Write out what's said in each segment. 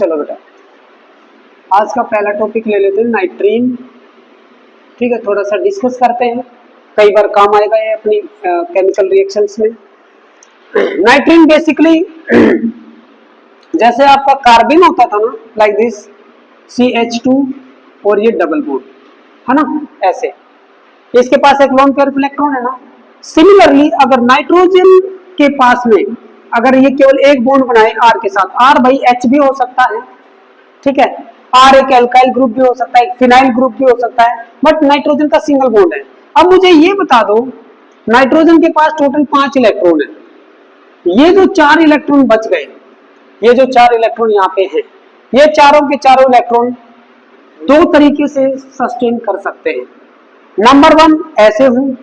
चलो बेटा, आज का पहला टॉपिक ले लेते हैं नाइट्रीन। ठीक है, थोड़ा सा डिस्कस करते हैं, कई बार काम आएगा ये अपनी केमिकल रिएक्शंस में। नाइट्रीन बेसिकली जैसे आपका कार्बन होता था ना, लाइक दिस CH2 और ये डबल बॉन्ड है ना, ऐसे इसके पास एक लोन पेयर ऑफ इलेक्ट्रॉन है ना। सिमिलरली अगर नाइट्रोजन के पास में अगर ये केवल एक बॉन्ड बनाए R के साथ, R भाई H भी हो सकता है, ठीक है, R एक एल्काइल ग्रुप भी हो सकता है, एक फिनाइल ग्रुप भी हो सकता है, बट नाइट्रोजन का सिंगल बॉन्ड है। अब मुझे ये बता दो, नाइट्रोजन के पास टोटल 5 इलेक्ट्रॉन है, ये जो 4 इलेक्ट्रॉन बच गए, ये जो 4 इलेक्ट्रॉन यहाँ पे हैं, ये चारों के चारों इलेक्ट्रॉन दो तरीके से सस्टेन कर सकते हैं। नंबर 1 ऐसे हो,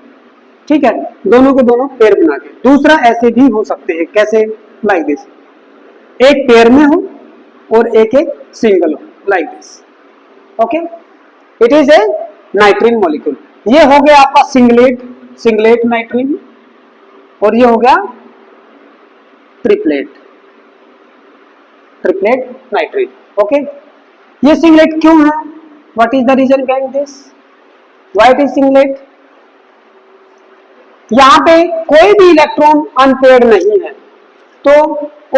ठीक है, दोनों के दोनों पेयर बना के। दूसरा ऐसे भी हो सकते हैं, कैसे, लाइक दिस, एक पेयर में हो और एक एक सिंगल हो, like this. Okay, it is a नाइट्रीन molecule. ये हो गया आपका सिंगलेट नाइट्रीन, और ये हो गया ट्रिपलेट नाइट्रीन। ओके, ये सिंगलेट क्यों है, what is the reason behind this, why it is singlet? यहां पे कोई भी इलेक्ट्रॉन अनपेयर्ड नहीं है, तो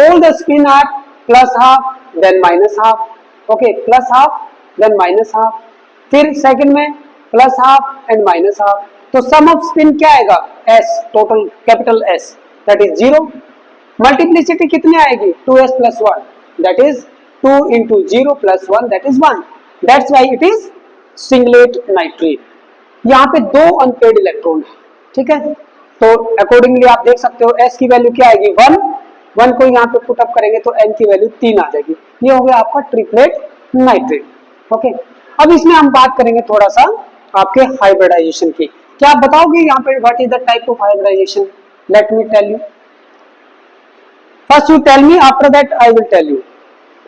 all the spin are plus half then minus half. Okay, plus half then minus half, फिर सेकंड में plus half and minus half, तो सम ऑफ स्पिन क्या आएगा, S, total capital S, that is 0। Multiplicity कितनी आएगी, 2S plus 1, that is 2 into 0 plus 1, that is 1. That's why it is singlet nitrate. यहाँ पे दो अनपेयर्ड इलेक्ट्रॉन है, ठीक है, तो अकॉर्डिंगली आप देख सकते हो S की वैल्यू क्या आएगी, 1 को यहाँ पे पुट अप करेंगे तो N की वैल्यू 3 आ जाएगी। ये हो गया आपका ट्रिपलेट नाइट्रेट। ओके, अब इसमें हम बात करेंगे थोड़ा सा आपके हाइब्रिडाइजेशन की। क्या आप बताओगे यहाँ पे what is the type of hybridization? Let me tell you, first you tell me, after that I will tell you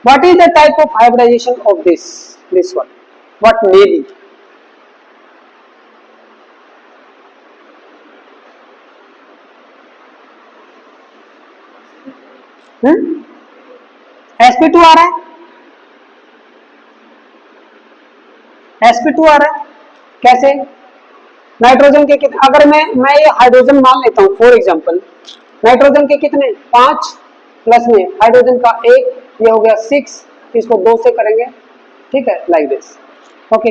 what is the type of hybridization of this one, what may be? sp2 आ रहा है, sp2 आ रहा है, कैसे? Nitrogen के कितने, अगर मैं ये हाइड्रोजन मान लेता हूं फॉर एग्जांपल, नाइट्रोजन के कितने 5 प्लस में हाइड्रोजन का 1, ये हो गया 6, इसको 2 से करेंगे, ठीक है, लाइक दिस। ओके,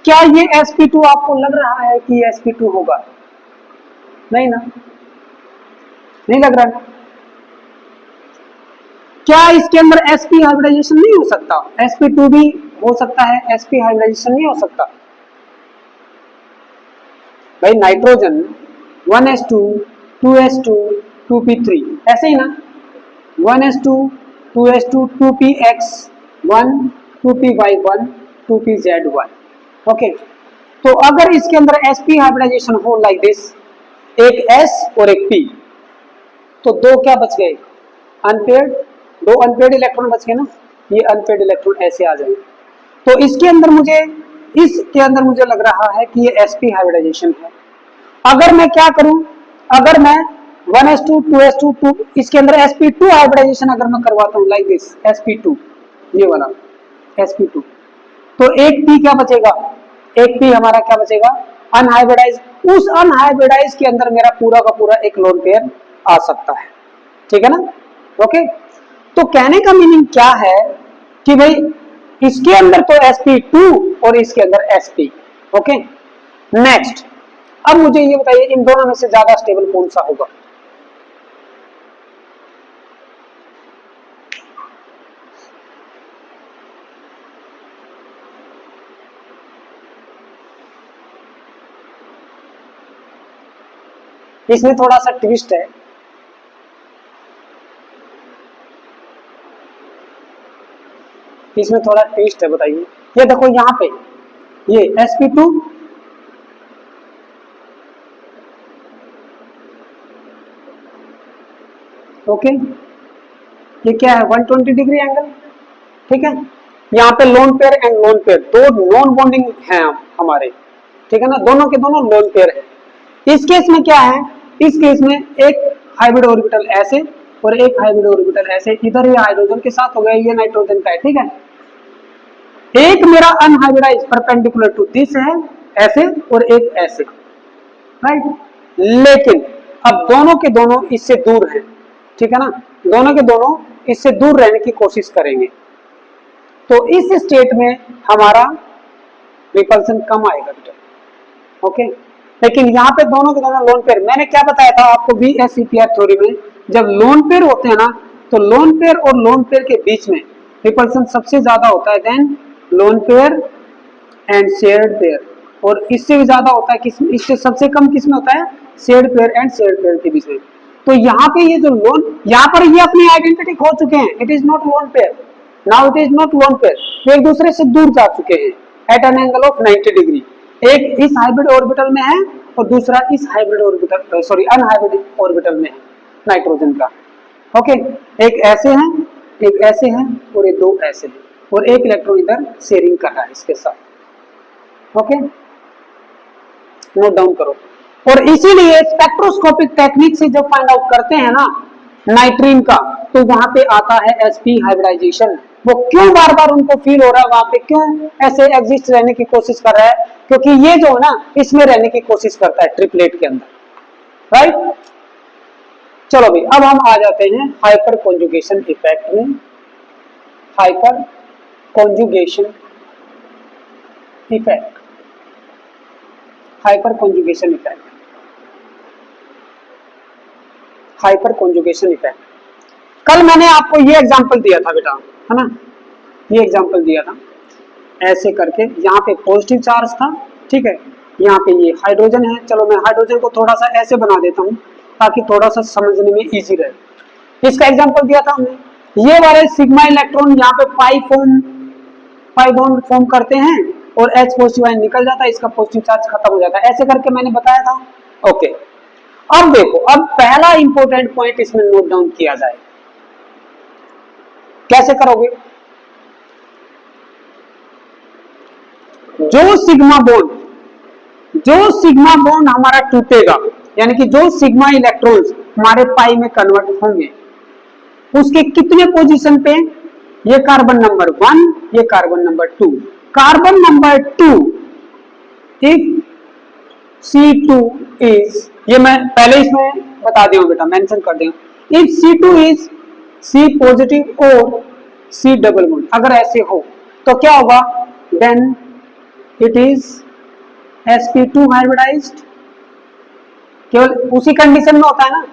क्या ये sp2 आपको लग रहा है कि ये sp2 होगा? नहीं ना, नहीं लग रहा। क्या इसके अंदर sp हाइब्रिडाइजेशन नहीं हो सकता? sp2 भी हो सकता है, sp हाइब्रिडाइजेशन नहीं हो सकता भाई। नाइट्रोजन 1s2 2s2 2p3, ऐसे ही ना, 1s2 2s2 2px 1 2py1 2pz1। Okay, तो अगर इसके अंदर sp हाइब्रिडाइजेशन हो लाइक दिस, एक s और एक p, तो दो क्या बच गए, अनपेयर्ड, दो अनपेयर्ड इलेक्ट्रॉन बच गए ना, ये अनपेयर्ड इलेक्ट्रॉन ऐसे आ जाएंगे। तो इसके अंदर मुझे लग रहा है कि ये sp हाइब्रिडाइजेशन है। अगर मैं क्या करूं, अगर मैं 1s2 2s2 2, इसके अंदर sp2 हाइब्रिडाइजेशन अगर मैं करवाता हूं लाइक दिस, sp2, ये वाला sp2, तो एक p क्या बचेगा, एक p हमारा क्या बचेगा, अनहाइब्रिडाइज। उस अनहाइब्रिडाइज के अंदर मेरा पूरा का पूरा एक लोन पेयर आ सकता है, ठीक है ना। ओके, तो कहने का मीनिंग क्या है कि भाई इसके अंदर तो sp2 और इसके अंदर sp। ओके, नेक्स्ट, अब मुझे ये बताइए इन दोनों में से ज्यादा स्टेबल कौन सा होगा? इसमें थोड़ा सा ट्विस्ट है, इसमें थोड़ा ट्विस्ट है, बताइए। ये देखो यहाँ पे ये sp2 ओके, ये क्या है 120 डिग्री एंगल, ठीक है। यहाँ पे loan pair and lone pair, दो नॉन बॉन्डिंग है हमारे, ठीक है ना, दोनों के दोनों लोन पेयर है। इस केस में क्या है, इस केस में एक हाइब्रिड ऑर्बिटल ऐसे और एक हाइब्रिड ऑर्बिटल ऐसे, इधर ये हाइड्रोजन के साथ हो गया, ये नाइट्रोजन का है, ठीक है। एक मेरा अनहाइब्रिडाइज परपेंडिकुलर टू दिस है ऐसे, और एक ऐसे, राइट। लेकिन अब दोनों के दोनों इससे दूर हैं, ठीक है ना, दोनों के दोनों इससे दूर रहने की कोशिश करेंगे, तो इस स्टेट में हमारा रिपल्सन कम आएगा बेटा, ओके। लेकिन यहाँ पे दोनों के दोनों लोन पेयर, मैंने क्या बताया था आपको VSEPR थ्योरी में, जब लोन पेयर होते हैं ना, तो लोन पेयर और लोन पेयर के बीच में रिपल्सन सबसे ज्यादा होता है then lone pair and shared pair, और इससे भी ज्यादा होता है किस, इससे सबसे कम किस में होता है, shared pair and shared pair के बीच में। तो यहाँ पे ये जो लोन, यहाँ पर ये अपनी आइडेंटिटी खो चुके हैं, it is not lone pair, now it is not lone pair, तो एक दूसरे से दूर जा चुके हैं at an angle of 90 degree. एक इस हाइब्रिड ऑर्बिटल में है और दूसरा इस hybrid orbital, sorry unhybrid orbital में है नाइट्रोजन का, ओके। एक ऐसे हैं, एक ऐसे हैं, और ये दो ऐसे हैं, और एक इलेक्ट्रॉन इधर शेयरिंग कर रहा है इसके साथ, ओके। नोट डाउन करो। और इसीलिए स्पेक्ट्रोस्कोपिक टेक्निक से जब फाइंड आउट करते हैं ना नाइट्रीन का, तो वहां पे आता है sp हाइब्रिडाइजेशन। वो क्यों बार बार उनको फील हो रहा है, वहां पे क्यों ऐसे एग्जिस्ट रहने की कोशिश कर रहा है, क्योंकि ये जो है ना इसमें रहने की कोशिश करता है ट्रिपलेट के अंदर, राइट। चलो भाई, अब हम आ जाते हैं हाइपर कॉन्जुगेशन इफेक्ट में। Hyper conjugation effect, hyper conjugation effect, hyper conjugation effect. कल मैंने आपको ये एग्जांपल दिया था बेटा, है ना, ये एग्जांपल दिया था ऐसे करके, यहाँ पे पॉजिटिव चार्ज था, ठीक है, यहाँ पे ये हाइड्रोजन है। चलो मैं हाइड्रोजन को थोड़ा सा ऐसे बना देता हूँ ताकि थोड़ा सा समझने में इजी रहे। इसका एग्जांपल दिया था हमने, ये वाले सिग्मा इलेक्ट्रॉन यहाँ पे पाई बॉन्ड फॉर्म करते हैं और H पॉजिटिव आयन निकल जाता है, इसका पॉजिटिव चार्ज खत्म हो जाता है, ऐसे करके मैंने बताया था, ओके। अब देखो, अब पहला इंपॉर्टेंट पॉइंट इसमें नोट डाउन किया जाए, कैसे करोगे, जो सिग्मा बॉन्ड हमारा टूटेगा, यानी कि जो सिग्मा इलेक्ट्रॉन्स हमारे पाई में कन्वर्ट होंगे, उसके कितने पोजीशन पे, ये कार्बन नंबर 1, ये carbon number 2, carbon number 2 if C2 is, ये मैं पहले इसमें बता दिया बेटा, मेंशन कर दिया, if C2 is C positive और C डबल बॉन्ड, अगर ऐसे हो तो क्या होगा, then it is sp2 hybridised. केवल उसी कंडीशन में होता है ना,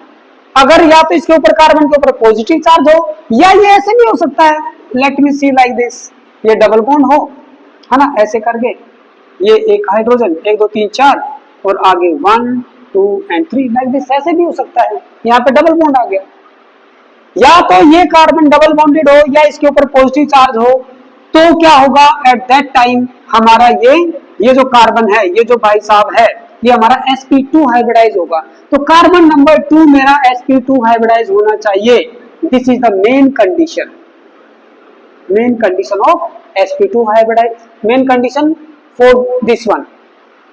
अगर या तो इसके ऊपर कार्बन के ऊपर पॉजिटिव चार्ज हो, या ये ऐसे भी हो सकता है, let me see like this, ये डबल बॉन्ड हो, है ना, ऐसे करके ये एक हाइड्रोजन 1 2 3 4 और आगे 1 2 एंड 3 लाइक दिस, ऐसे भी हो सकता है, यहाँ पे डबल बॉन्ड आ गया। या तो ये कार्बन डबल बॉन्डेड हो या इसके ऊपर पॉजिटिव चार्ज हो, तो क्या होगा एट दैट टाइम हमारा ये जो कार्बन है, ये जो भाई साहब है, ये हमारा sp2 हाइब्रिडाइज होगा। तो कार्बन नंबर 2 मेरा sp2 हाइब्रिडाइज होना चाहिए, this is the main condition, main condition of sp2 hybridize, main condition for this one,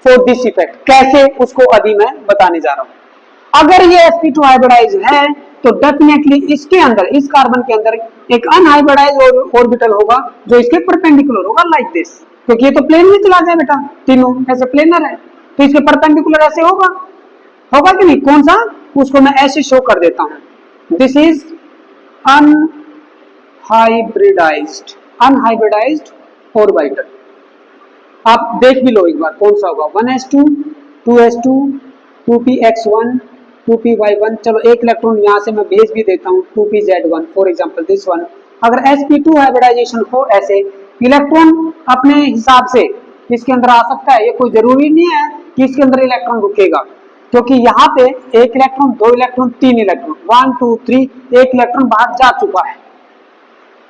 for this effect. कैसे, उसको अभी मैं बताने जा रहा हूं। अगर ये sp2 हाइब्रिडाइज है तो डेफिनेटली इसके अंदर, इस कार्बन के अंदर एक अनहाइब्रिडाइज ऑर्बिटल होगा जो इसके परपेंडिकुलर होगा लाइक दिस, क्योंकि ये तो प्लेन में चला गया बेटा, तीनों ऐसे प्लेनर है, तो इसके परपेंडिकुलर ऐसे होगा, होगा कि नहीं, कौन सा, उसको मैं ऐसे शो कर देता हूं, दिस इज अनहाइब्रिडाइज्ड ऑर्बिटल। आप देख भी लो एक बार कौन सा होगा, 1s2 2s2 2px1 2py1। चलो एक इलेक्ट्रॉन यहां से मैं भेज भी देता हूं, 2pz1 for example this one. अगर sp2 हाइब्रिडाइजेशन हो ऐसे, इलेक्ट्रॉन अपने हिसाब से इसके अंदर आ सकता है, ये कोई जरूरी नहीं है कि इसके अंदर इलेक्ट्रॉन रुकेगा, क्योंकि यहाँ पे एक इलेक्ट्रॉन, दो इलेक्ट्रॉन, तीन इलेक्ट्रॉन, 1 2 3, एक इलेक्ट्रॉन बाहर जा चुका है,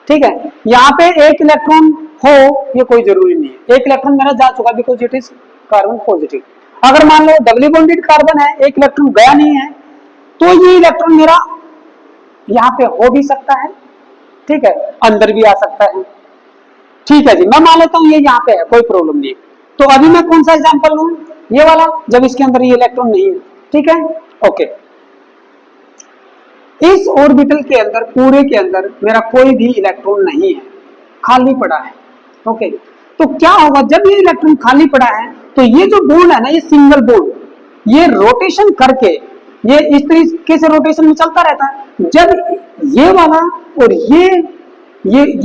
ठीक है। यहाँ पे एक इलेक्ट्रॉन हो ये कोई जरूरी नहीं है, एक इलेक्ट्रॉन मेरा जा चुका because it is carbon positive. अगर मान लो डबली बॉन्डेड कार्बन है, एक इलेक्ट्रॉन गया नहीं है, तो ये इलेक्ट्रॉन मेरा यहाँ पे हो भी सकता है, ठीक है, अंदर भी आ सकता है, ठीक है जी, मैं मान लेता हूँ ये यहाँ पे है, कोई प्रॉब्लम नहीं है। तो अभी मैं कौन सा एग्जांपल लूं, ये वाला, जब इसके अंदर ये इलेक्ट्रॉन नहीं है, ठीक है, ओके। इस ऑर्बिटल के अंदर, पूरे के अंदर मेरा कोई भी इलेक्ट्रॉन नहीं है, खाली पड़ा है। ओके, तो क्या होगा जब ये इलेक्ट्रॉन खाली पड़ा है, तो ये जो बॉन्ड है ना, ये सिंगल बॉन्ड, ये रोटेशन करके, ये इस तरीके से रोटेशन में चलता रहता है। जब ये वाला और ये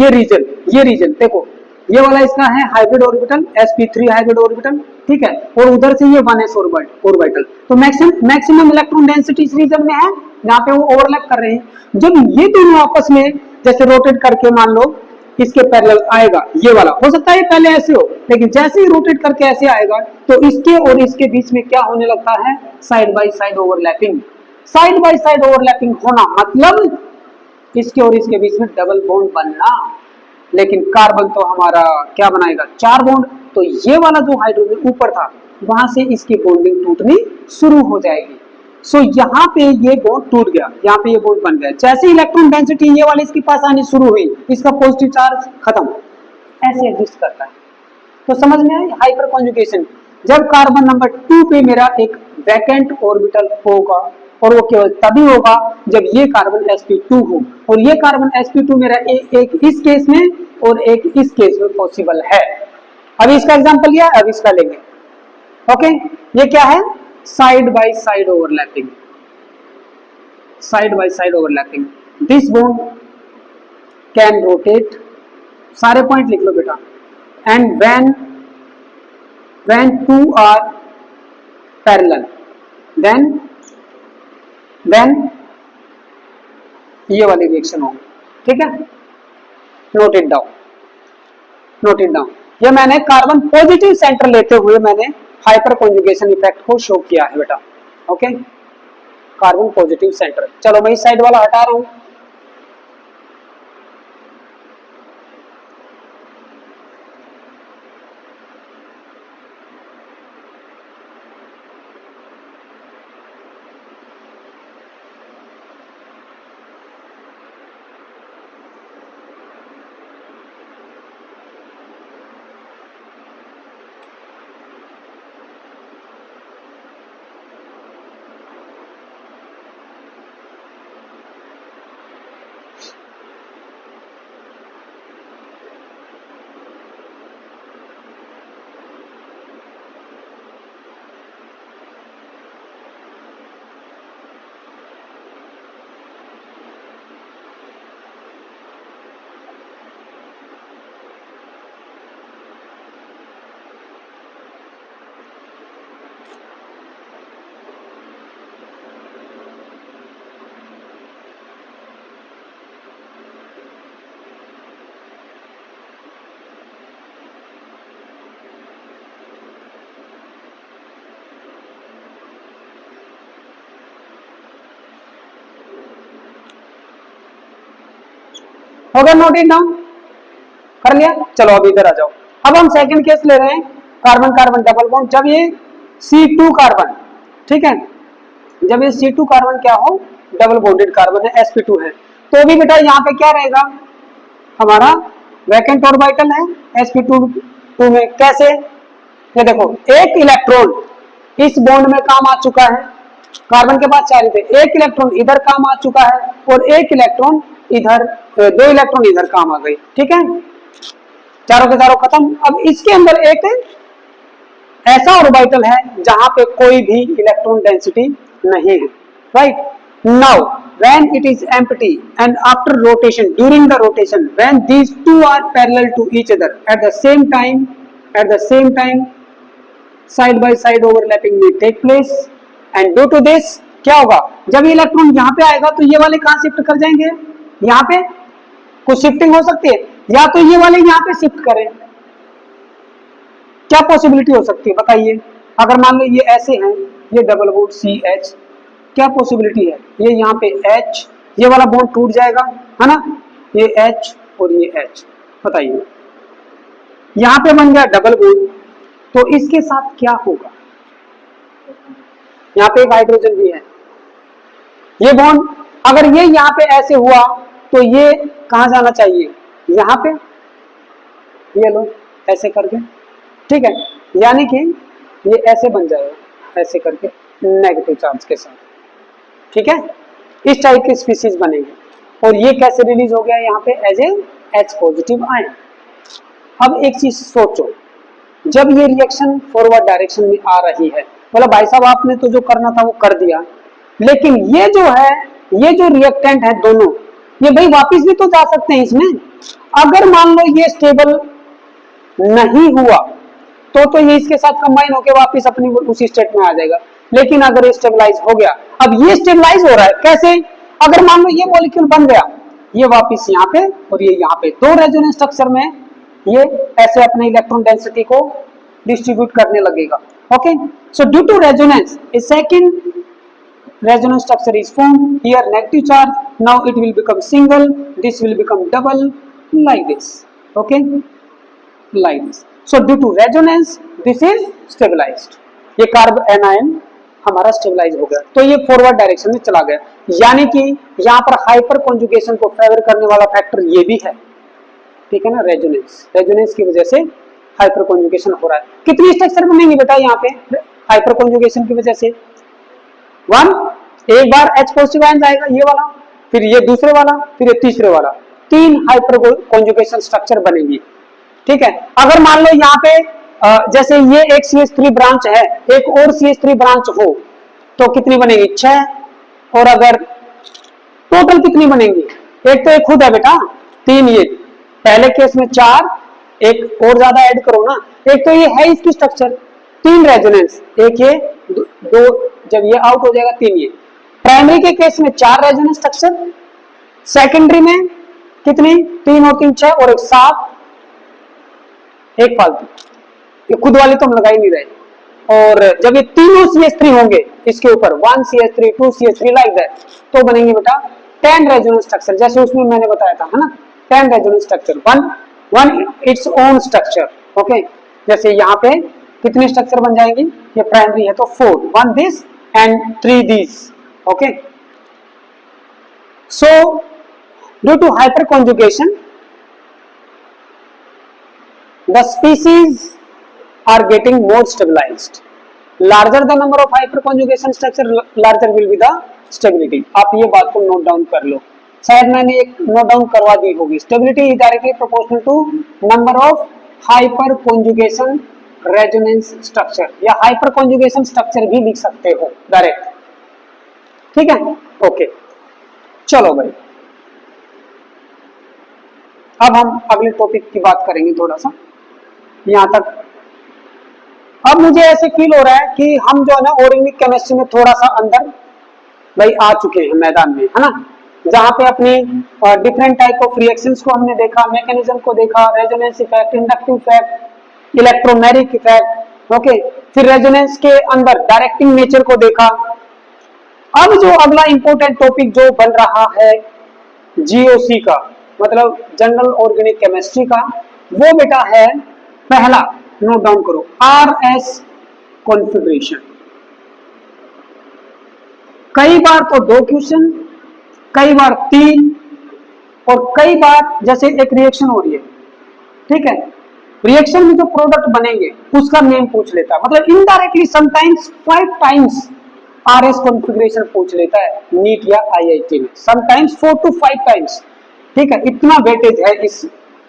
रीजन देखो, ये वाला इसका है hybrid orbital, sp3 hybrid orbital, ठीक है, और उधर से ये 1s ऑर्बिटल, तो मैक्सिमम इलेक्ट्रॉन डेंसिटी इस रीजन में है जहां पे वो ओवरलैप कर रहे हैं। जब ये दोनों आपस में जैसे रोटेट करके, मान लो इसके पैरेलल आएगा, ये वाला हो सकता है पहले ऐसे हो, लेकिन जैसे ही रोटेट करके ऐसे आएगा, तो इसके और इसके बीच में क्या होने लगता है, side by side overlapping. Side by side overlapping होना मतलब इसके और इसके बीच में डबल बॉन्ड बनना। लेकिन कार्बन तो हमारा क्या बनाएगा, 4 बॉन्ड, तो ये वाला जो हाइड्रोजन ऊपर था, वहां से इसकी बॉन्डिंग टूटनी शुरू हो जाएगी। सो यहाँ पे ये बॉन्ड टूट गया, यहाँ पे ये बॉन्ड बन गया। जैसे इलेक्ट्रॉन डेंसिटी ये वाले इसके पास आनी शुरू हुई, इसका पॉजिटिव चार्ज खत्म, ऐसे एग्जिस्ट करता है। तो समझ में आई हाइपर कॉन्जुगेशन। जब कार्बन नंबर 2 पे मेरा एक वैकेंट ऑर्बिटल होगा, और वो केवल तभी होगा जब ये कार्बन sp2 हो, और ये कार्बन sp2 मेरा एक इस केस में और एक इस केस में पॉसिबल है। अभी इसका एग्जांपल लिया, अब इसका लेंगे। ओके, ये क्या है, side by side overlapping, side by side overlapping. This bond can rotate, सारे पॉइंट लिख लो बेटा, and when two are parallel, then ये वाली रिएक्शन होगी, ठीक है। Note it down, note it down. ये मैंने कार्बन पॉजिटिव सेंटर लेते हुए मैंने हाइपर कॉन्जुगेशन इफेक्ट को शो किया है बेटा। Okay, carbon positive centre. चलो मैं इस साइड वाला हटा रहा हूं। हो गया, नोट इट डाउन कर लिया। चलो अब इधर आ जाओ। अब हम सेकंड केस ले रहे हैं, कार्बन कार्बन डबल बॉन्ड। जब ये C2 कार्बन, ठीक है, जब ये C2 कार्बन क्या हो, डबल बॉन्डेड कार्बन है, sp2 है, तो भी बेटा यहाँ पे क्या रहेगा, हमारा वैकेंट ऑर्बिटल है sp2 में। कैसे, ये देखो, एक इलेक्ट्रॉन इस बॉन्ड में काम आ चुका है, कार्बन के पास 4 ही थे, एक इलेक्ट्रॉन इधर काम आ चुका है, और एक इलेक्ट्रॉन इधर, 2 इलेक्ट्रॉन इधर काम आ गई, ठीक है, चारों के चारों खत्म। अब इसके अंदर एक ऐसा ऑर्बिटल है जहां पे कोई भी इलेक्ट्रॉन डेंसिटी नहीं है, right. Now when it is empty and after rotation, during the rotation, when these two are parallel to each other at the same time side by side overlapping may take place, and due to this क्या होगा, जब ये electron यहाँ पे आएगा तो ये वाले कहाँ शिफ्ट कर जाएंगे, यहाँ पे कुछ शिफ्टिंग हो सकती है, या तो ये वाले यहाँ पे शिफ्ट करें। क्या पॉसिबिलिटी हो सकती है बताइए, अगर मान लो ये ऐसे हैं, ये डबल बॉन्ड CH, क्या पॉसिबिलिटी है, ये यहाँ पे H, ये वाला बॉन्ड टूट जाएगा, है ना, ये H और ये H, बताइए यहाँ पे बन गया डबल बॉन्ड, तो इसके साथ क्या होगा, यहाँ पे एक हाइड्रोजन भी है, ये बॉन्ड अगर ये यहाँ पे ऐसे हुआ तो ये कहाँ जाना चाहिए, यहाँ पे, ये लो ऐसे करके, ठीक है, यानी कि ये ऐसे बन जाएगा, ऐसे करके नेगेटिव चार्ज के साथ, ठीक है। इस टाइप के स्पीसीज बनेंगे। और ये कैसे रिलीज हो गया यहाँ पे, as a H positive ion. अब एक चीज सोचो, जब ये रिएक्शन फॉरवर्ड डायरेक्शन में आ रही है, बोला भाई साहब आपने तो जो करना था वो कर दिया, लेकिन ये जो है, ये जो रिएक्टेंट है दोनों, ये भाई वापिस भी तो जा सकते हैं इसमें। अगर मान लो ये स्टेबल नहीं हुआ तो ये इसके साथ कंबाइन होकर वापिस अपनी उसी स्टेट में आ जाएगा। लेकिन अगर ये स्टेबलाइज हो गया, अब ये स्टेबलाइज हो रहा है कैसे, अगर मान लो ये मॉलिक्यूल बन गया, ये वापिस यहाँ पे और ये यहाँ पे, दो रेजोनेंस स्ट्रक्चर में ये ऐसे अपने इलेक्ट्रॉन डेंसिटी को डिस्ट्रीब्यूट करने लगेगा। Okay, so due to resonance a second resonance structure is formed, here negative charge, now it will become single, this will become double, like this. Okay, like this. So due to resonance this is stabilized, ये carbon anion हमारा stabilise हो गया, तो ये forward direction में चला गया। यानी कि यहाँ पर हाइपर कॉन्जुगेशन को फेवर करने वाला फैक्टर ये भी है, ठीक है ना, रेजोनेंस की वजह से हाइपर कॉन्जुगेशन हो रहा है। कितनी स्ट्रक्चर बनेंगे बेटा यहाँ पे हाइपर कॉन्जुगेशन की वजह से, वन, एक बार H पॉजिटिव आयन आएगा ये वाला, फिर ये दूसरे वाला, फिर ये तीसरे वाला, तीन हाइपर कॉन्जुगेशन स्ट्रक्चर बनेंगी। ठीक है, अगर मान लो यहाँ पे जैसे ये एक CH3 ब्रांच है, एक और CH3 ब्रांच हो तो कितनी बनेगी, 6। और अगर टोटल कितनी बनेंगी, एक तो एक खुद है बेटा 3, ये पहले केस में 4, एक और ज्यादा ऐड करो ना, एक तो ये है इसकी स्ट्रक्चर 3 रेजोनेंस, एक ये 2, जब ये आउट हो जाएगा 3 ये। प्राइमरी के केस में 4 रेजोनेंस स्ट्रक्चर, सेकेंडरी में कितनी, 3 और 3 6 और एक 7, एक फालतू, ये खुद वाली तो हम लगा ही नहीं रहे। और जब ये तीनों CH3 होंगे इसके ऊपर 1 CH3 2 CH3 लाइक दैट, तो बनेंगे बेटा 10 रेजोनेंस स्ट्रक्चर, जैसे उसमें मैंने बताया था, है ना, 10 resonance structure, one its own structure. Okay, जैसे यहाँ पे कितनी स्ट्रक्चर बन जाएंगी, ये प्राइमरी है तो 4, 1 this and 3 this. Okay, so due to hyperconjugation the species are getting more stabilized. Larger the number of hyperconjugation structure, larger will be the stability. आप ये बात को नोट डाउन कर लो, शायद मैंने एक नोट डाउन करवा दी होगी। Stability is directly proportional to number of hyperconjugation resonance structure, या hyperconjugation structure भी लिख सकते हो डायरेक्ट, ठीक है। ओके, चलो भाई, अब हम अगले टॉपिक की बात करेंगे थोड़ा सा यहां तक। अब मुझे ऐसे फील हो रहा है कि हम जो है ना ऑर्गेनिक केमिस्ट्री में थोड़ा सा अंदर भाई आ चुके हैं मैदान में, है ना, जहां पे अपनी डिफरेंट टाइप ऑफ रिएक्शंस को हमने देखा, मैकेनिज्म को देखा, resonance effect, inductive effect, electromagnetic effect. Okay, फिर रेजोनेंस के अंदर डायरेक्टिंग नेचर को देखा। अब जो अगला इंपॉर्टेंट टॉपिक जो बन रहा है GOC का, मतलब जनरल ऑर्गेनिक केमिस्ट्री का, वो बेटा है पहला, नोट डाउन करो, RS कॉन्फ़िगरेशन। कई बार तो 2 क्वेश्चन, कई बार 3, और कई बार जैसे एक रिएक्शन हो रही है, ठीक है, रिएक्शन में जो प्रोडक्ट बनेंगे उसका नेम पूछ लेता है, मतलब indirectly sometimes 5 times RS configuration पूछ लेता है नीट या IIT में, समटाइम्स 4 to 5 टाइम्स। ठीक है, इतना वेटेज है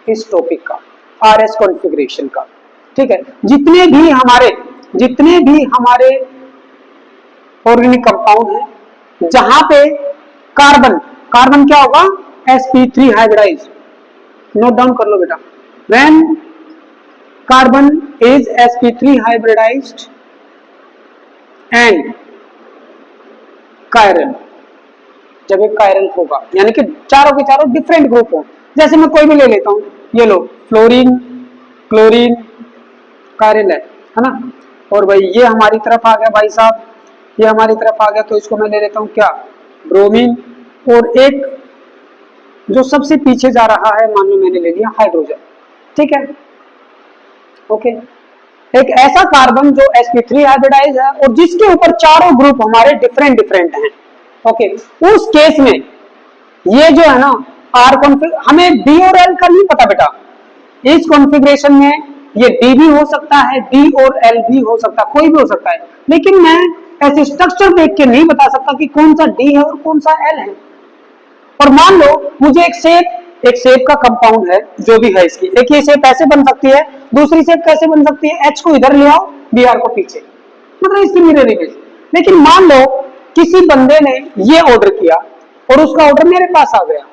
इस टॉपिक का, RS कॉन्फ़िगरेशन का। ठीक है, जितने भी हमारे ऑर्गेनिक कंपाउंड हैं जहां पे कार्बन क्या होगा, sp3 हाइब्रिडाइज्ड, नोट डाउन कर लो बेटा, when carbon is sp3 hybridized and chiral, जब एक कायरल होगा, यानी कि चारों के चारों डिफरेंट ग्रुप हो, जैसे मैं कोई भी ले लेता हूं, ये लो फ्लोरीन, क्लोरीन, कायरल है ना, और भाई ये हमारी तरफ आ गया भाई साहब, ये हमारी तरफ आ गया, तो इसको मैं ले लेता हूं क्या, ब्रोमीन, और एक जो सबसे पीछे जा रहा है, मान लो मैंने ले लिया हाइड्रोजन। ठीक है, ओके, एक ऐसा कार्बन जो sp3 हाइब्रिडाइज है और जिसके ऊपर चारों ग्रुप हमारे डिफरेंट हैं। ओके, उस केस में ये जो है ना हमें D और L का नहीं पता बेटा, इस कॉन्फ़िगरेशन में ये D भी हो सकता है, D और L भी हो सकता है, कोई भी हो सकता है, लेकिन मैं ऐसे स्ट्रक्चर देख के नहीं बता सकता कि कौन सा डी है और कौन सा एल है। और मान लो मुझे एक शेप का कंपाउंड है, जो भी है इसकी, एक ये शेप ऐसे बन सकती है, दूसरी शेप कैसे बन सकती है, एच को इधर ले आओ, बी आर को पीछे, मतलब इसकी मिरर इमेज। लेकिन मान लो किसी बंदे ने ये ऑर्डर किया और उसका ऑर्डर मेरे पास आ गया,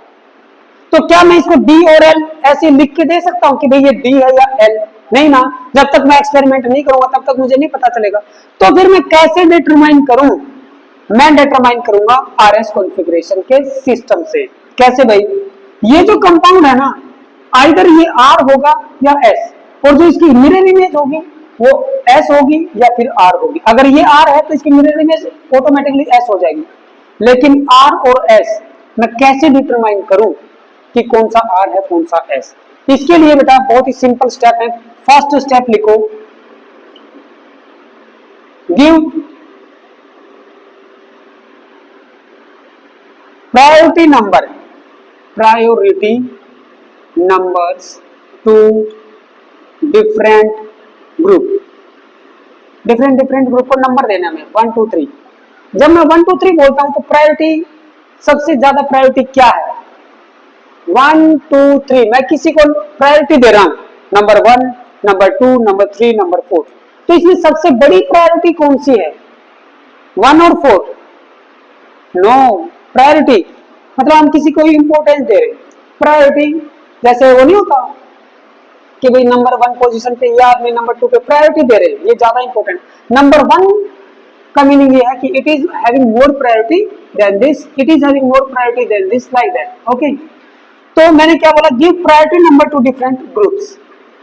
तो क्या मैं इसको डी और एल ऐसे लिख के दे सकता हूं कि भाई ये डी है या एल? नहीं ना, जब तक मैं एक्सपेरिमेंट नहीं करूंगा तब तक मुझे नहीं पता चलेगा। तो फिर मैं कैसे डिटरमाइन करूं? मैं डिटरमाइन करूंगा आरएस कॉन्फ़िगरेशन के सिस्टम से। कैसे भाई? ये जो कंपाउंड है ना, आइदर ये आर होगा या एस, और जो इसकी मिरर इमेज होगी वो एस होगी या फिर आर होगी। अगर ये आर है तो इसकी मिरर इमेज ऑटोमेटिकली एस हो जाएगी। लेकिन आर और एस मैं कैसे डिटरमाइन करूं कि कौन सा आर है कौन सा एस? इसके लिए बेटा बहुत ही सिंपल स्टेप है। फर्स्ट स्टेप लिखो, give priority numbers to different group को नंबर देना है 1 2 3। जब मैं 1 2 3 बोलता हूं तो प्रायोरिटी, सबसे ज्यादा प्रायोरिटी क्या है? 1 2 3, मैं किसी को प्रायोरिटी दे रहा हूं, नंबर 1, नंबर 2, नंबर 3, नंबर 4। तो इसमें सबसे बड़ी प्रायोरिटी कौन सी है, 1 और 4? नो, प्रायोरिटी मतलब हम किसी को इंपॉर्टेंस दे रहे। प्रायोरिटी जैसे वो नहीं होता कि भाई नंबर 1 पोजीशन पे या आदमी नंबर 2 पे प्रायोरिटी दे रहे हैं, ये ज्यादा इंपॉर्टेंट। नंबर 1 का मीनिंग ये है कि it is having more priority than this, it is having more priority than this, like that. Okay, तो मैंने क्या बोला, give priority number to different groups.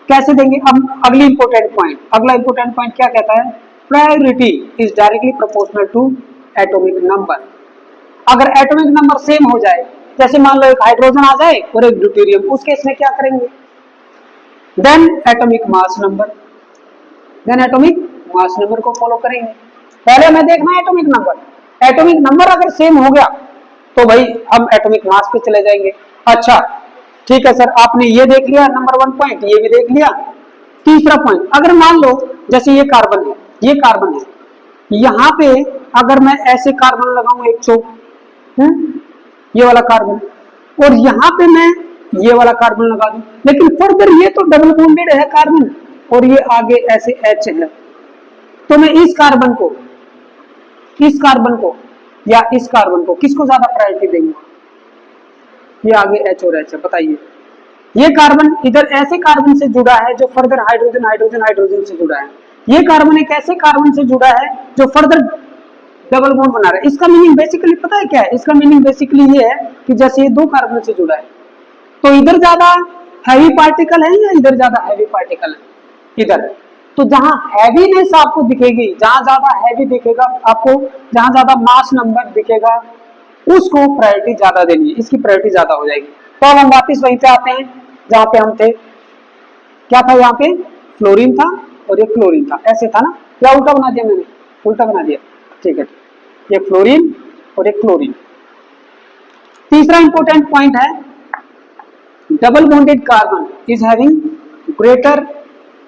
कैसे देंगे? अब अगला इंपॉर्टेंट पॉइंट क्या कहता है? Priority is directly proportional to atomic number. अगर एटॉमिक नंबर सेम हो जाए, जैसे मान लो एक हाइड्रोजन आ जाए और एक ड्यूटेरियम, उस केस में क्या करेंगे? देन एटॉमिक मास नंबर को फॉलो करेंगे। पहले हमें देखना है एटॉमिक नंबर अगर सेम हो गया तो भाई हम एटॉमिक मास पे चले जाएंगे। अच्छा ठीक है सर, आपने ये देख लिया नंबर 1 पॉइंट, ये भी देख लिया। तीसरा पॉइंट, अगर मान लो जैसे ये कार्बन है, यहां पे अगर मैं ऐसे कार्बन लगाऊं एक चौक, ये वाला कार्बन, और यहां पे मैं ये वाला कार्बन लगा दूं, लेकिन फर्दर ये तो डबल बॉन्डेड है कार्बन और ये आगे ऐसे H है, तो मैं इस कार्बन को या इस कार्बन को किसको ज्यादा प्रायोरिटी देंगे? ये आगे H और H है, बताइए। ये कार्बन इधर ऐसे कार्बन से जुड़ा है जो फर्दर हाइड्रोजन से जुड़ा है, ये कार्बन एक ऐसे कार्बन से जुड़ा है जो फर्दर डबल बॉन्ड बना रहा है। इसका मीनिंग बेसिकली पता है क्या है? इसका मीनिंग बेसिकली ये है कि जैसे ये दो कार्बन से जुड़ा है, तो इधर ज्यादा हैवी पार्टिकल है या इधर ज्यादा हैवी पार्टिकल है? इधर। तो जहां हैवीनेस आपको दिखेगी, जहां ज्यादा हैवी दिखेगा आपको, जहां ज्यादा मास नंबर दिखेगा, उसको प्रायोरिटी ज्यादा देनी है, इसकी प्रायोरिटी ज्यादा हो जाएगी। तो अब हम वापिस वहीं पे आते हैं जहां पे हम थे। क्या था यहाँ पे? फ्लोरीन था और ये क्लोरीन था, ऐसे था ना, या उल्टा बना दिया मैंने? उल्टा बना दिया, ठीक है। ये फ्लोरीन और ये क्लोरीन। तीसरा इंपॉर्टेंट पॉइंट है, double bonded carbon is having greater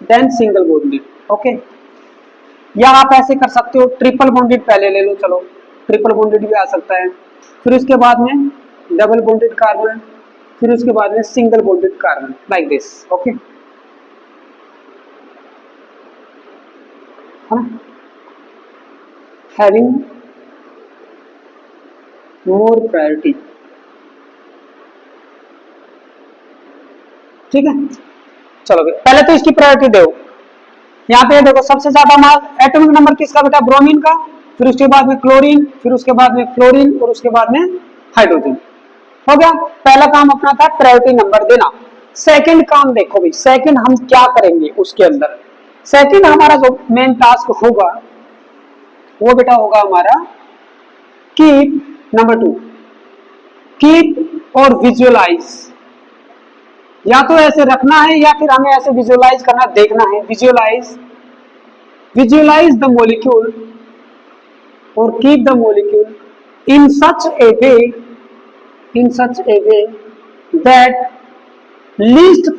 than single bonded. Okay, या आप ऐसे कर सकते हो, ट्रिपल बॉन्डेड पहले ले लो, चलो ट्रिपल बॉन्डेड भी आ सकता है, फिर उसके बाद में डबल बॉन्डेड कार्बन, फिर उसके बाद में single bonded carbon, like this. Okay, having more priority. ठीक है, चलो पहले तो इसकी प्रायोरिटी दो। यहाँ पे देखो सबसे ज्यादा मास एटॉमिक नंबर किसका बेटा? ब्रोमीन का, फिर उसके बाद में क्लोरीन, फिर उसके बाद में फ्लोरीन और उसके बाद में हाइड्रोजन। हो गया, पहला काम अपना था प्रायोरिटी नंबर देना। सेकंड काम देखो भाई, सेकंड हम क्या करेंगे उसके अंदर? सेकंड हमारा जो मेन टास्क होगा वो बेटा होगा हमारा कीप, नंबर 2, कीप और विजुअलाइज। या तो ऐसे रखना है या फिर हमें ऐसे विजुअलाइज करना, देखना है। विजुअलाइज द मॉलिक्यूल और keep the molecule in such A way that least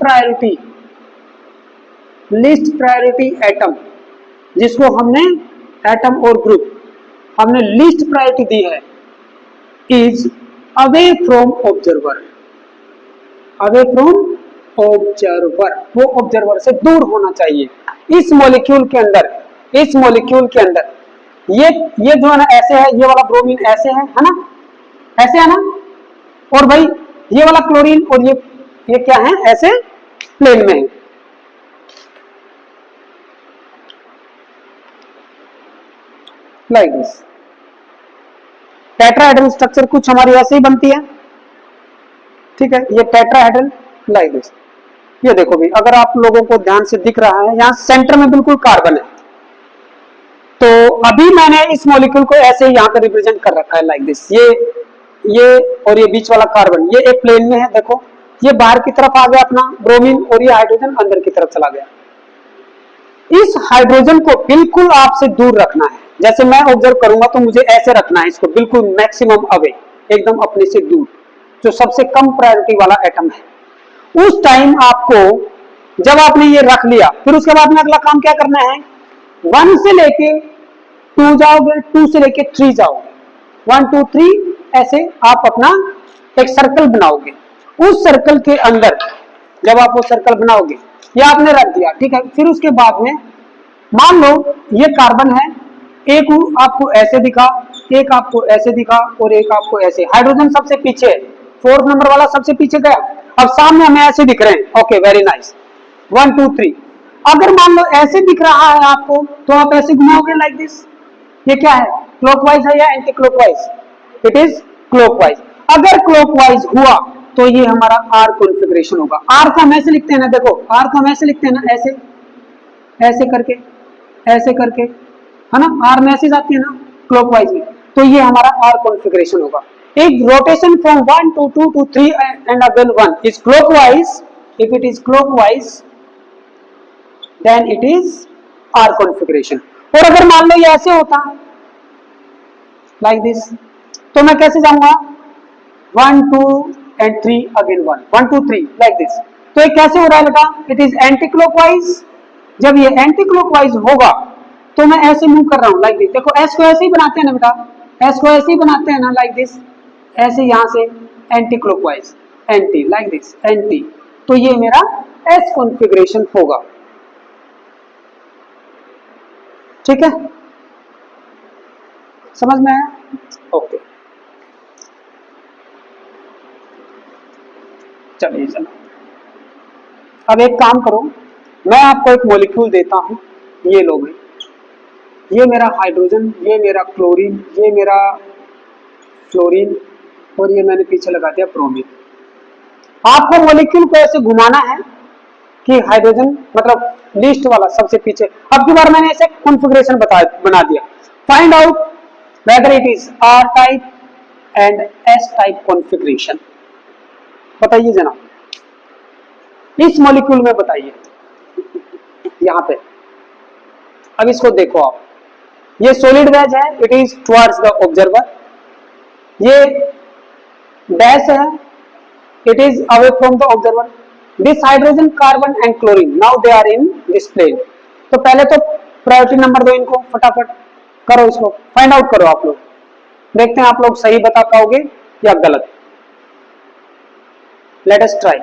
priority atom, जिसको हमने एटम और ग्रुप हमने लीस्ट प्रायोरिटी दी है, is away from observer, away from observer, वो ऑब्जर्वर से दूर होना चाहिए। इस मॉलिक्यूल के अंदर, इस मॉलिक्यूल के अंदर ये जो है ना ऐसे है, ये वाला ब्रोमीन ऐसे है ना, ऐसे है ना, और भाई ये वाला क्लोरीन और ये क्या है, ऐसे प्लेन में है। लाइक दिस टेट्राहेड्रल स्ट्रक्चर कुछ हमारी ऐसे ही बनती है, ठीक है, ये टेट्राहेड्रल लाइक दिस। ये देखो भाई, अगर आप लोगों को ध्यान से दिख रहा है, यहाँ सेंटर में बिल्कुल कार्बन है, तो अभी मैंने इस मॉलिक्यूल को ऐसे ही यहाँ पे रिप्रेजेंट कर रखा है लाइक दिस। ये और ये बीच वाला कार्बन, ये एक प्लेन में है, देखो ये बाहर की तरफ आ गया अपना ब्रोमीन, और ये हाइड्रोजन अंदर की तरफ चला गया। इस हाइड्रोजन को बिल्कुल आपसे दूर रखना है, जैसे मैं ऑब्जर्व करूंगा तो मुझे ऐसे रखना है इसको, बिल्कुल मैक्सिमम अवे, एकदम अपने से दूर, जो सबसे कम प्रायोरिटी वाला एटम है। उस टाइम आपको, जब आपने ये रख लिया, फिर उसके बाद में अगला काम क्या करना है, 1 से लेके 2 जाओगे, 2 से लेके 3 जाओगे, 1 2 3 ऐसे आप अपना एक सर्कल बनाओगे। उस सर्कल के अंदर जब आप वो सर्कल बनाओगे, ये आपने रख दिया, ठीक है, फिर उसके बाद में मान लो ये कार्बन है, एक आपको ऐसे दिखा, एक आपको ऐसे दिखा, और एक आपको ऐसे, हाइड्रोजन सबसे पीछे है, 4th नंबर वाला सबसे पीछे गया, अब सामने हमें ऐसे दिख रहे हैं, ओके वेरी नाइस, 1 2 3। अगर मान लो ऐसे दिख रहा है आपको, तो आप ऐसे घुमाओगे लाइक दिस। ये क्या है, क्लॉकवाइज है या anti clockwise, it is clockwise. अगर क्लॉकवाइज हुआ तो ये हमारा आर कॉन्फ़िगरेशन होगा। आर को हम ऐसे लिखते हैं ना, देखो आर को हम ऐसे लिखते हैं ना, ऐसे ऐसे करके, ऐसे करके, है ना, आर मैसेज आती है ना क्लॉकवाइज में, तो ये हमारा आर कॉन्फ़िगरेशन होगा। एक rotation from 1 to 2 to 3 and again 1 is clockwise. If it is clockwise then it is R configuration। और अगर मान लो ये ऐसे होता like this, तो मैं कैसे जाऊंगा, 1 2 and 3 again 1 1 2 3 like this। तो ये कैसे हो रहा है बेटा, इट इज एंटी क्लॉकवाइज। जब ये एंटी क्लॉकवाइज होगा तो मैं ऐसे मूव कर रहा हूं लाइक दिस। देखो एस को ऐसे ही बनाते हैं ना बेटा, एस को ऐसे ही बनाते हैं ना लाइक दिस, ऐसे यहां से anti clockwise, anti like this, anti, तो ये मेरा एस कॉन्फ़िगरेशन होगा, ठीक है, समझ में आया, ओके। चलिए चलो, अब एक काम करो, मैं आपको एक मॉलिक्यूल देता हूं, ये लो भाई, ये मेरा हाइड्रोजन, ये मेरा क्लोरीन, ये मेरा फ्लोरीन, और ये मैंने पीछे लगा दिया ब्रोमीन। आपको मॉलिक्यूल को ऐसे घुमाना है कि हाइड्रोजन मतलब लिस्ट वाला सबसे पीछे। अब की बार मैंने ऐसे कॉन्फ़िगरेशन बना दिया। Find out whether it is R type and S type configuration. बताइए जनाब, इस मॉलिक्यूल में बताइए, यहां पे। अब इसको देखो आप, ये सॉलिड वेज है, it is towards the observer. ये डैश है, it is away from the observer. This hydrogen, carbon and chlorine, now they are in this plane. तो पहले तो प्रायोरिटी नंबर दो इनको, फटाफट करो, इसको फाइंड आउट करो आप लोग, देखते हैं आप लोग सही बता पाओगे या गलत। Let us try.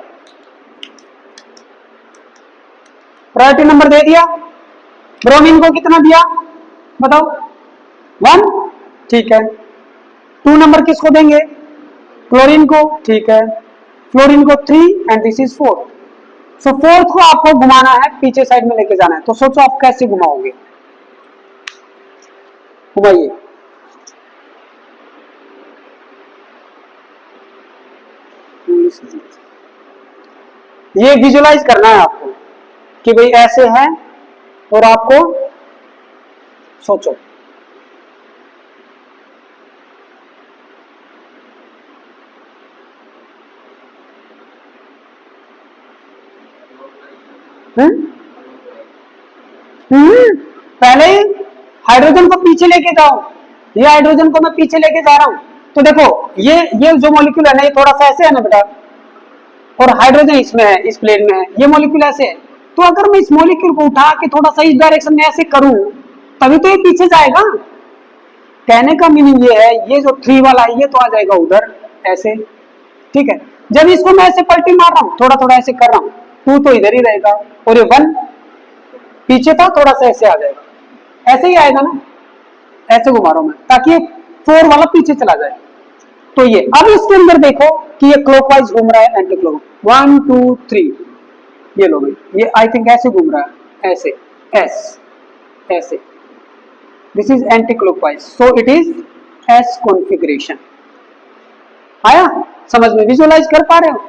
Priority number दे दिया, ब्रोमीन को कितना दिया बताओ, 1, ठीक है। 2 नंबर किसको देंगे, क्लोरीन को, ठीक है। फ्लोरीन को 3 and this is 4। So 4th को आपको घुमाना है, पीछे साइड में लेके जाना है। तो सोचो आप कैसे घुमाओगे, घुमाइए। ये विजुलाइज करना है आपको कि भाई ऐसे है, और आपको सोचो। पहले हाइड्रोजन को पीछे लेके जाओ, ये हाइड्रोजन को मैं पीछे लेके जा रहा हूं। तो देखो ये जो मॉलिक्यूल है ना, ये थोड़ा सा ऐसे है ना बेटा, और हाइड्रोजन इसमें है, इस प्लेन में है, ये मॉलिक्यूल ऐसे है। तो अगर मैं इस मॉलिक्यूल को उठा के थोड़ा सा इस डायरेक्शन में ऐसे करूं, तभी तो ये पीछे जाएगा। कहने का मीनिंग ये है, ये जो 3 वाला है ये तो आ जाएगा उधर ऐसे, ठीक है। जब इसको मैं ऐसे पलटी मार रहा हूं, थोड़ा थोड़ा ऐसे कर रहा हूं, 2 तो इधर ही रहेगा और ये 1 पीछे था, थोड़ा सा ऐसे आ जाएगा, ऐसे ही आएगा ना, ऐसे घुमा रहा हूं मैं ताकि 4 वाला पीछे चला जाए। तो ये अब इसके अंदर देखो कि ये क्लॉकवाइज घूम रहा है, एंटी क्लॉक 1 2 3, ये लो भाई, ये आई थिंक ऐसे घूम रहा है, ऐसे एस ऐसे, this is anti clockwise, so it is S configuration. आया समझ में, विजुअलाइज कर पा रहे हो?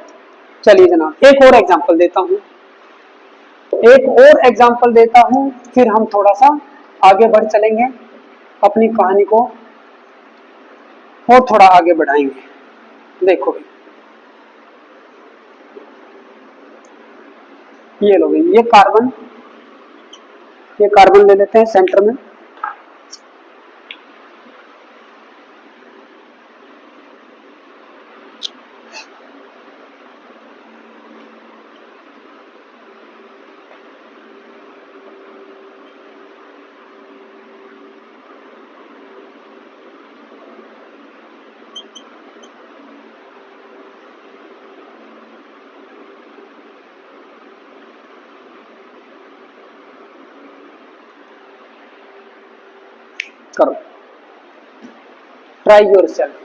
चलिए जनाब एक और एग्जांपल देता हूं, फिर हम थोड़ा सा आगे बढ़ चलेंगे, अपनी कहानी को और थोड़ा आगे बढ़ाएंगे। देखो भाई, ये लो भाई, ये कार्बन ले लेते हैं सेंटर में, करो, try yourself.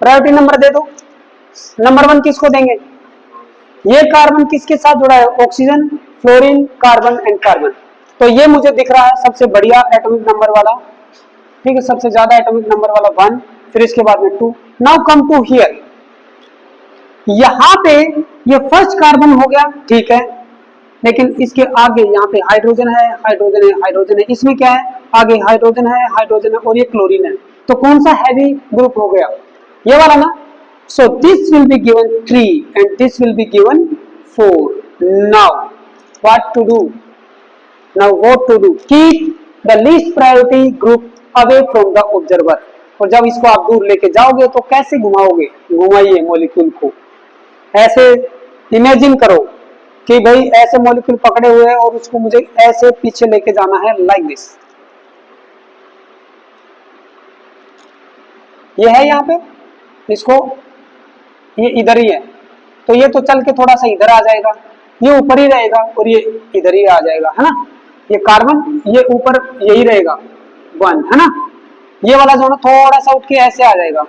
Priority number दे दो। नंबर 1 किसको देंगे? ये कार्बन किसके साथ जुड़ा है? Oxygen, fluorine, carbon and carbon. तो ये मुझे दिख रहा है सबसे बढ़िया एटॉमिक नंबर वाला, ठीक है, सबसे ज्यादा एटॉमिक नंबर वाला 1, फिर इसके बाद में 2। नाउ कम टू हियर, यहां पे ये फर्स्ट कार्बन हो गया, ठीक है, लेकिन इसके आगे यहाँ पे हाइड्रोजन है, हाइड्रोजन है, हाइड्रोजन है, इसमें क्या है, आगे हाइड्रोजन है, हाइड्रोजन है और ये क्लोरीन है। तो कौन सा हैवी ग्रुप हो गया? ये वाला ना। So this will be given 3 and this will be given 4. Now what to do? Now what to do? Keep the least priority group away from the observer. और जब इसको आप दूर लेके जाओगे तो कैसे घुमाओगे? घुमाइए मॉलिक्यूल को ऐसे, इमेजिन करो कि भाई ऐसे मॉलिक्यूल पकड़े हुए हैं और उसको मुझे ऐसे पीछे लेके जाना है, लाइक दिस। ये है यहाँ पे, इसको ये इधर ही है, तो ये तो चल के थोड़ा सा इधर आ जाएगा, ये ऊपर ही रहेगा और ये इधर ही आ जाएगा, है ना। ये कार्बन ये ऊपर यही रहेगा 1, है ना। ये वाला जो ना थोड़ा सा उठ के ऐसे आ जाएगा।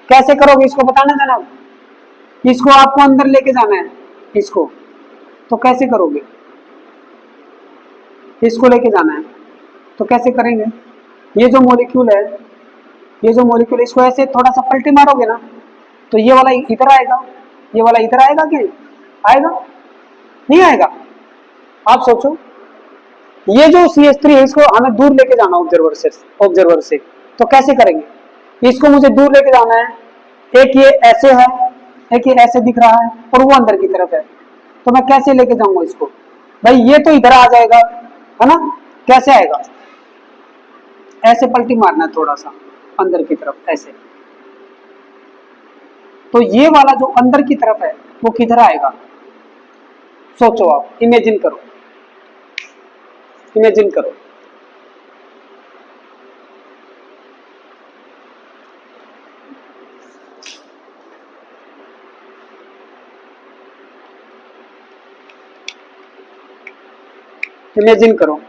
कैसे करोगे इसको बताना देना, इसको आपको अंदर लेके जाना है इसको, तो कैसे करोगे? इसको लेके जाना है तो कैसे करेंगे? ये जो मॉलिक्यूल है, इसको ऐसे थोड़ा सा पलटी मारोगे ना, तो ये वाला इधर आएगा, ये वाला इधर आएगा कि आएगा? नहीं आएगा। आप सोचो, ये जो CH3 है इसको हमें दूर लेके जाना ऑब्जर्वर से, तो कैसे करेंगे? इसको मुझे दूर लेके जाना है, एक ये ऐसे है, एक ये ऐसे दिख रहा है और वो अंदर की तरफ है, तो मैं कैसे लेके जाऊंगा इसको? भाई ये तो इधर आ जाएगा, है ना। कैसे आएगा? ऐसे पलटी मारना है थोड़ा सा अंदर की तरफ ऐसे, तो ये वाला जो अंदर की तरफ है वो किधर आएगा? सोचो आप, इमेजिन करो, इमेजिन करो। इमेजिन करो,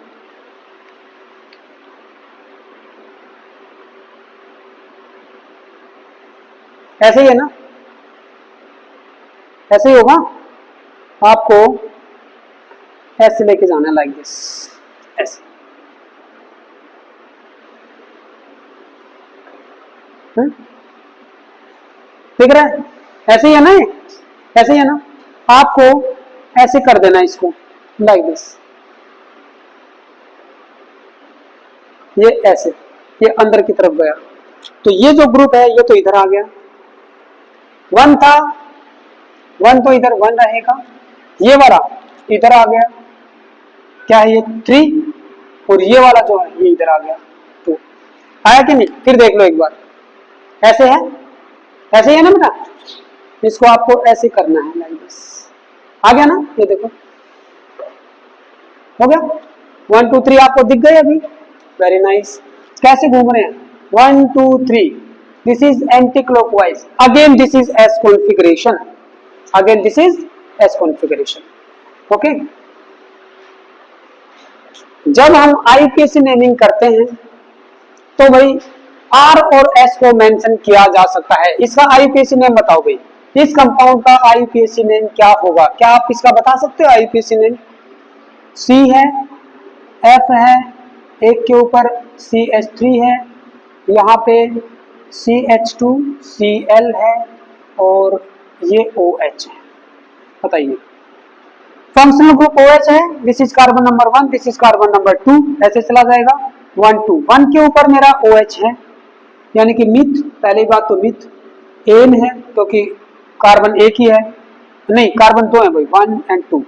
ऐसे ही है ना, ऐसे ही होगा। आपको ऐसे लेके जाना है, लाइक दिस, ऐसे, दिख रहा है? ऐसे ही है ना, ऐसे ही है ना। आपको ऐसे कर देना इसको, लाइक दिस, ये ऐसे, ये अंदर की तरफ गया, तो ये जो ग्रुप है ये तो इधर आ गया। 1 था, 1 तो इधर 1 रहेगा, ये वाला इधर आ गया, क्या है ये 3, और ये वाला जो है ये इधर आ गया 2। आया कि नहीं? फिर देख लो एक बार, ऐसे है, ऐसे ही है ना बेटा, इसको आपको ऐसे करना है लाइक दिस। आ गया ना? ये देखो हो गया, 1 2 3 आपको दिख गए अभी, वेरी नाइस। कैसे घूम रहे हैं? 1 2 3, this is anti clockwise, again this is S configuration, again this is S configuration. Okay, जब हम आईपीएसी नेमिंग करते हैं तो भाई आर और एस को मेंशन किया जा सकता है। इसका आईपीएसी नेम बताओ भाई, इस कंपाउंड का आईपीएसी नेम क्या होगा? क्या आप इसका बता सकते हो आईपीएसी नेम? सी है, एफ है, एक के ऊपर CH3 है, यहाँ पे CH2Cl है, और ये OH है। बताइए, फंक्शनल ग्रुप OH है, this is carbon number 1, this is carbon number 2, ऐसे चला जाएगा 1 2। 1 के ऊपर मेरा OH है, यानी कि मिथ, पहली बात तो मिथ एन है क्योंकि कार्बन एक ही है, नहीं कार्बन 2 है भाई, 1 और 2,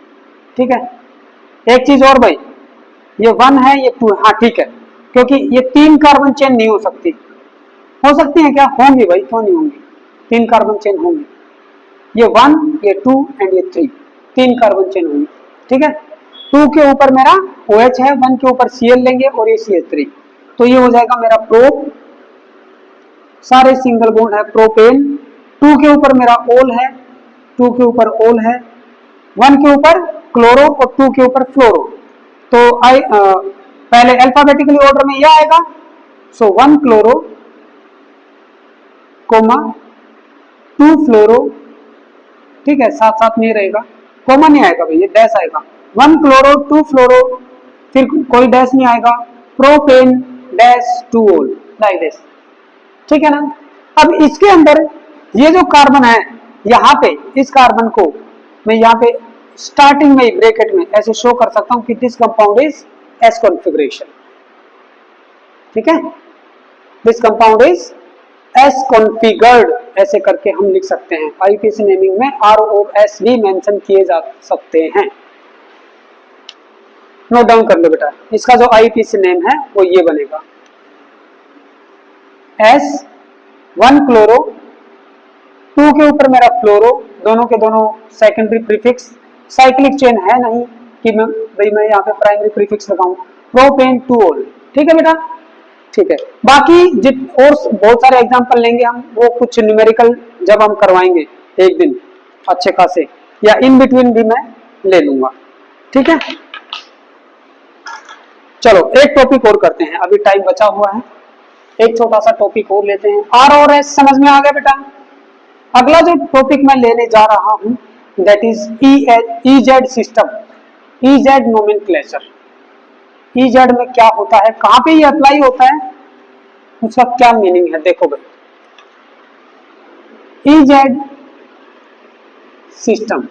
ठीक है। एक चीज और भाई, ये 1 है ये 2 है, हाँ ठीक है, क्योंकि ये 3 कार्बन चेन नहीं हो सकती, हो सकती है क्या? होंगी भाई, क्यों नहीं होंगी, 3 कार्बन चेन होंगी, ये 1 ये 2 एंड ये 3, 3 कार्बन चेन होंगी, ठीक है। 2 के ऊपर मेरा OH है, 1 के ऊपर Cl लेंगे और ये CH3, तो ये हो जाएगा मेरा प्रोप, सारे सिंगल बॉन्ड है प्रोपेन। 2 के ऊपर मेरा ओल है, 2 के ऊपर ओल है, 1 के ऊपर क्लोरो और 2 के ऊपर फ्लोरो, तो पहले अल्फाबेटिकली ऑर्डर में यह आएगा, सो 1 क्लोरो कोमा 2 फ्लोरो, ठीक है, साथ साथ में रहेगा, कोमा नहीं आएगा भाई, ये डैश आएगा, 1 क्लोरो 2 फ्लोरो, फिर कोई डैश नहीं आएगा, प्रोपेन डैश 2 ओल, लाइक दिस, ठीक है ना। अब इसके अंदर ये जो कार्बन है, यहाँ पे इस कार्बन को मैं यहाँ पे स्टार्टिंग में ब्रैकेट में ऐसे शो कर सकता हूं कि this compound is S configuration, ठीक है, this compound is S configured, ऐसे करके हम लिख सकते हैं। आईपीएसी नेमिंग में आर और एस भी मेंशन किए जा सकते हैं, नोट डाउन कर लो बेटा। इसका जो आईपीएसी नेम है वो ये बनेगा, एस 1 क्लोरो, 2 के ऊपर मेरा फ्लोरो, दोनों के दोनों सेकेंडरी प्रीफिक्स, साइक्लिक चेन है नहीं कि मैं यहाँ पे प्राइमरी प्रीफिक्स लगाऊं, प्रोपेन 2 ओल, ठीक है बेटा, ठीक है। बाकी और बहुत सारे एग्जांपल लेंगे हम, वो कुछ न्यूमेरिकल जब हम करवाएंगे एक दिन अच्छे खासे, या इन बिटवीन भी मैं ले लूंगा, ठीक है। चलो एक टॉपिक और करते हैं, अभी टाइम बचा हुआ है, एक छोटा सा टॉपिक और लेते हैं। आर और एस समझ में आ गया बेटा। अगला जो टॉपिक मैं लेने जा रहा हूं that is EEZ system, EEZ nomenclature. EEZ में क्या होता है, कहां पे ये अप्लाई होता है, उसका क्या मीनिंग है, देखो भाई। ईजेड सिस्टम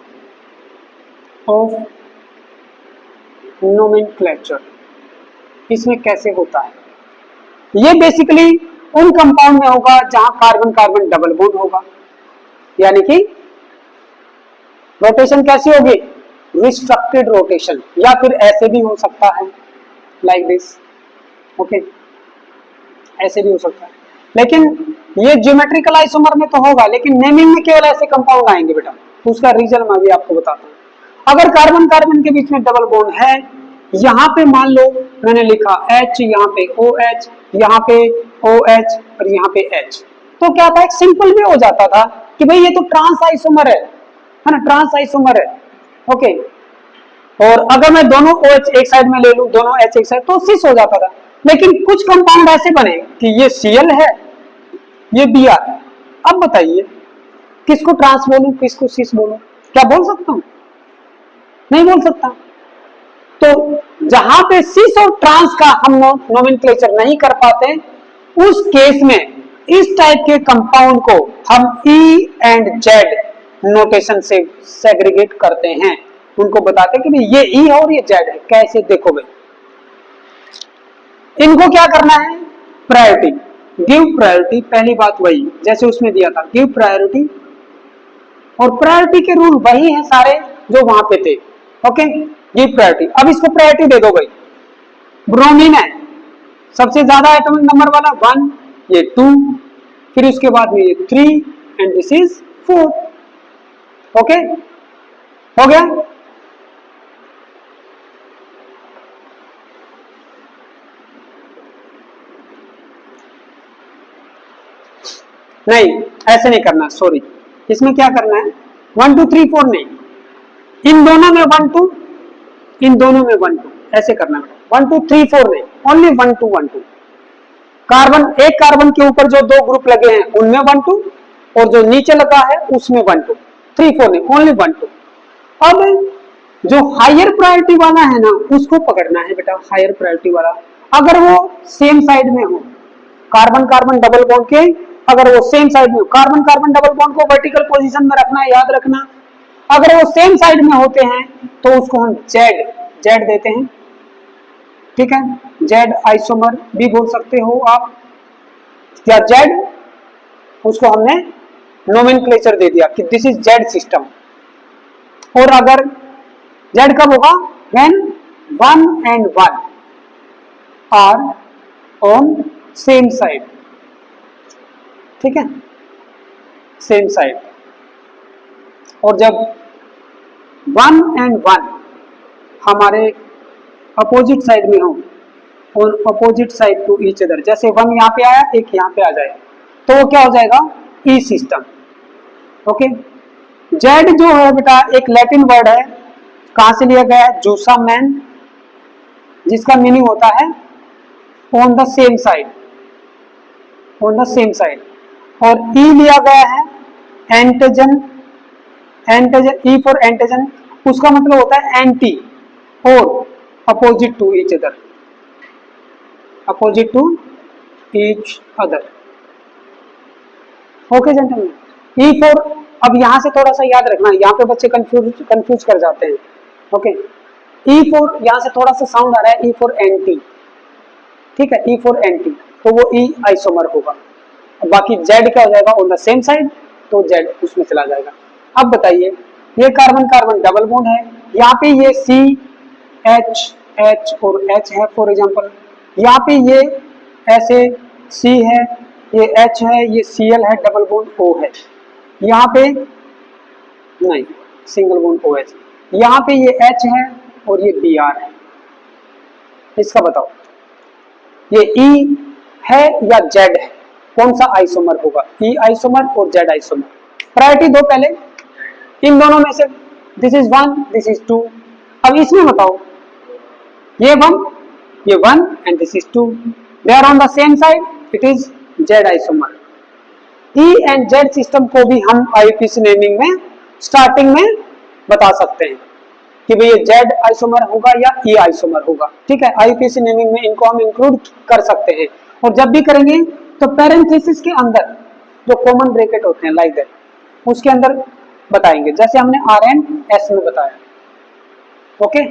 ऑफ नोमेनक्लेचर, इसमें कैसे होता है, ये बेसिकली उन कंपाउंड में होगा जहां कार्बन कार्बन डबल बॉन्ड होगा, यानी कि रोटेशन कैसी होगी, रिस्ट्रक्टेड रोटेशन, या फिर ऐसे भी हो सकता है लाइक दिस, ओके, ऐसे भी हो सकता है, लेकिन ये ज्योमेट्रिकल आइसोमर में तो होगा, लेकिन नेमिंग में केवल ऐसे कंपाउंड आएंगे बेटा, तो उसका रीजन मैं भी आपको बताता हूं। अगर कार्बन कार्बन के बीच में डबल बॉन्ड है, यहाँ पे मान लो मैंने लिखा H, यहाँ पे OH, यहाँ पे OH और यहाँ पे H, तो क्या था, एक सिंपल भी हो जाता था कि भाई ये तो ट्रांस आइसोमर है ना, ट्रांस आइसोमर है, ओके। और अगर मैं दोनों OH एक साइड में ले लूं, दोनों H एक साइड, तो सिस हो जाता था। लेकिन कुछ कंपाउंड ऐसे बने कि ये Cl है, ये Br है। अब बताइए किसको ट्रांस बोलूं, किसको सिस बोलूं, क्या बोल सकता हूं, नहीं बोल सकता। तो जहां पे सिस और ट्रांस का हम नोमेनक्लेचर नहीं कर पाते, उस केस में इस टाइप के कंपाउंड को हम E एंड Z नोटेशन से सेग्रीगेट करते हैं, उनको बताते हैं कि भाई ये E है और ये Z है। कैसे, देखो भाई, इनको क्या करना है, प्रायोरिटी, गिव प्रायोरिटी, पहली बात वही जैसे उसमें दिया था, गिव प्रायोरिटी, और प्रायोरिटी के रूल वही है सारे जो वहां पे थे। Okay, give priority. अब इसको प्रायोरिटी दे दो भाई। ब्रोमीन है सबसे ज्यादा एटॉमिक नंबर वाला 1, ये 2, फिर उसके बाद में ये 3 एंड दिस इज 4। ओके, हो गया। नहीं, ऐसे नहीं करना, सॉरी। इसमें क्या करना है, 1 2 3 4 नहीं, इन दोनों में 1 2, इन दोनों में 1 2, ऐसे करना है। 1 2 3 4 नहीं, ओनली 1 2 1 2। कार्बन, एक कार्बन के ऊपर जो 2 ग्रुप लगे हैं उनमें 1 2, और जो नीचे लगा है उसमें 1 2, 3 4 नहीं, ओनली 1 2। अब जो हायर प्रायोरिटी वाला है ना, उसको पकड़ना है बेटा, हायर प्रायोरिटी वाला। अगर वो सेम साइड में हो, कार्बन कार्बन डबल बॉन्ड के, अगर वो सेम साइड में हो, कार्बन कार्बन डबल बॉन्ड को वर्टिकल पोजीशन में रखना है, याद रखना। अगर वो सेम साइड में होते हैं तो उसको हम जेड, जेड देते हैं। ठीक है, जेड आइसोमर भी बोल सकते हो आप, या जेड, उसको हमने नोमेनक्लेचर दे दिया कि दिस इज जेड सिस्टम। और अगर जेड कब होगा, when 1 and 1 are on same side. ठीक है, सेम साइड। और जब 1 and 1 हमारे अपोजिट साइड में हो, on opposite side to each other, जैसे 1 यहाँ पे आया, एक यहाँ पे आ जाए, तो वो क्या हो जाएगा, ई सिस्टम। ओके, जेड जो है बेटा एक लैटिन वर्ड है, कहां से लिया गया है, जूसा मैन, जिसका मीनिंग होता है on the same side, on the same side. और ई लिया गया है entgegen, entgegen, E for entgegen, उसका मतलब होता है एंटी और opposite to each other, opposite to each other. Okay gentleman, E for, अब यहां से थोड़ा सा याद रखना, यहाँ पे बच्चे कंफ्यूज कर जाते हैं। ओके, ई फॉर, यहां से थोड़ा सा साउंड आ रहा है, ई फॉर एंटी। ठीक है, ई फॉर एंटी, तो वो ई आइसोमर होगा। बाकी जेड क्या हो जाएगा, ऑन द सेम साइड, तो जेड उसमें चला जाएगा। अब बताइए, ये कार्बन कार्बन डबल बॉन्ड है, यहाँ पे ये सी एच एच और एच है फॉर एग्जांपल, यहाँ पे ये ऐसे सी है, ये एच है, ये सी एल है, डबल बॉन्ड ओ है, यहाँ पे नहीं, सिंगल बॉन्ड ओ एच, यहाँ पे ये एच है और ये बी आर है। इसका बताओ, ये ई है या जेड है, कौन सा आइसोमर होगा, ई आइसोमर और जेड आइसोमर। प्रायोरिटी दो पहले इन दोनों में से, दिस इज 1, दिस इज 2। अब इसमें बताओ, ये 1, ये 1 and this is 2, they are on the same side, it is Z isomer. E and Z system को भी हम आईयूपीएसी नेमिंग में स्टार्टिंग में बता सकते हैं कि भाई ये जेड आइसोमर होगा या ई आइसोमर होगा। ठीक है, आईयूपीएसी नेमिंग में इनको हम इंक्लूड कर सकते हैं, और जब भी करेंगे तो पैरेंथेसिस के अंदर जो कॉमन ब्रैकेट होते हैं लाइक दैट, उसके अंदर बताएंगे, जैसे हमने आर एन एस में बताया। ओके।